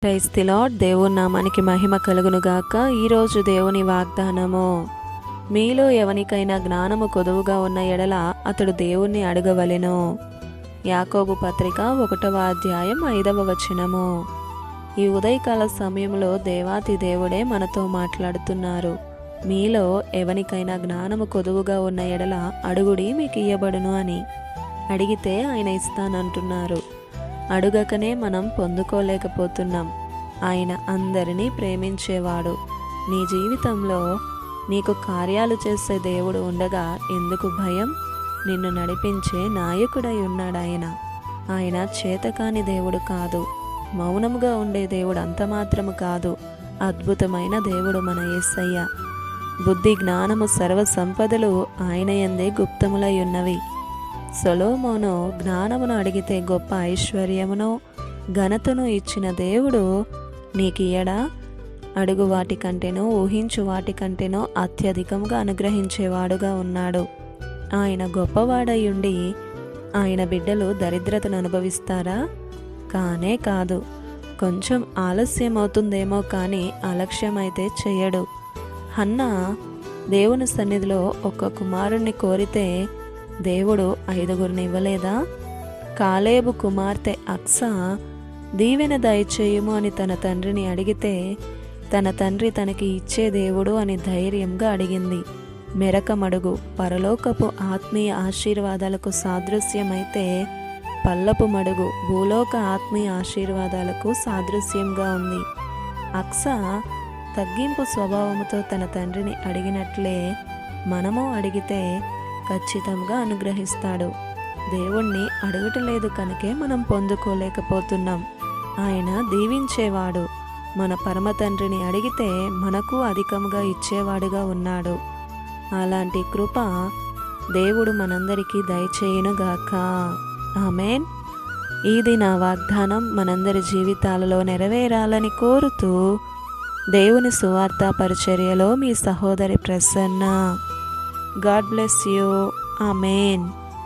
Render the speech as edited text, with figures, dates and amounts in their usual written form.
Praise the lord. దేవుని నామానికి మహిమ కలుగునుగాక. ఈరోజు దేవుని వాగ్దానము, మీలో ఎవనికైనా జ్ఞానము కొదువుగా ఉన్న ఎడల అతడు దేవుణ్ణి అడగవలెను. యాకోబు పత్రిక 1వ అధ్యాయం 5వ వచనము. ఈ ఉదయకాల సమయంలో దేవాతి దేవుడే మనతో మాట్లాడుతున్నారు. మీలో ఎవనికైనా జ్ఞానము కొదువుగా ఉన్న ఎడల అడుగుడి, మీకు ఇయ్యబడును అని. అడిగితే ఆయన ఇస్తానంటున్నారు. అడుగకనే మనం పొందుకోలేకపోతున్నాం. ఆయన అందరినీ ప్రేమించేవాడు. నీ జీవితంలో నీకు కార్యాలు చేసే దేవుడు ఉండగా ఎందుకు భయం? నిన్ను నడిపించే నాయకుడై ఉన్నాడు ఆయన. ఆయన చేతకాని దేవుడు కాదు, మౌనముగా ఉండే దేవుడు అంత మాత్రము కాదు. అద్భుతమైన దేవుడు మన యేసయ్య. బుద్ధి జ్ఞానము సర్వ సంపదలు ఆయన యందే గుప్తములై ఉన్నవి. సొలొమోను జ్ఞానమును అడిగితే గొప్ప ఐశ్వర్యమును ఘనతను ఇచ్చిన దేవుడు నీకియ్యడా? అడుగు వాటికంటేనో ఊహించు వాటికంటేనో అత్యధికంగా అనుగ్రహించేవాడుగా ఉన్నాడు. ఆయన గొప్పవాడై ఉండి ఆయన బిడ్డలు దరిద్రతను అనుభవిస్తారా? కానే కాదు. కొంచెం ఆలస్యం అవుతుందేమో కానీ అలక్ష్యమైతే చెయ్యడు. హన్నా దేవుని సన్నిధిలో ఒక్క కుమారుణ్ణి కోరితే దేవుడు 5గురిని ఇవ్వలేదా? కాలేబు కుమార్తె అక్సా దీవెన దయచేయుము అని తన తండ్రిని అడిగితే తన తండ్రి తనకి ఇచ్చే దేవుడు అని ధైర్యంగా అడిగింది. మెరకమడుగు పరలోకపు ఆత్మీయ ఆశీర్వాదాలకు సాదృశ్యమైతే పల్లపు మడుగు భూలోక ఆత్మీయ ఆశీర్వాదాలకు సాదృశ్యంగా ఉంది. అక్సా తగ్గింపు స్వభావంతో తన తండ్రిని అడిగినట్లే మనము అడిగితే ఖచ్చితంగా అనుగ్రహిస్తాడు. దేవుణ్ణి అడగటలేదు కనుకే మనం పొందుకోలేకపోతున్నాం. ఆయన దీవించేవాడు. మన పరమ తండ్రిని అడిగితే మనకు అధికంగా ఇచ్చేవాడుగా ఉన్నాడు. అలాంటి కృప దేవుడు మనందరికీ దయచేయునుగాక. ఆమేన్. ఇది నా వాగ్దానం మనందరి జీవితాలలో నెరవేరాలని కోరుతూ దేవుని సువార్త పరిచర్యలో మీ సహోదరి Prasanna. God bless you. Amen.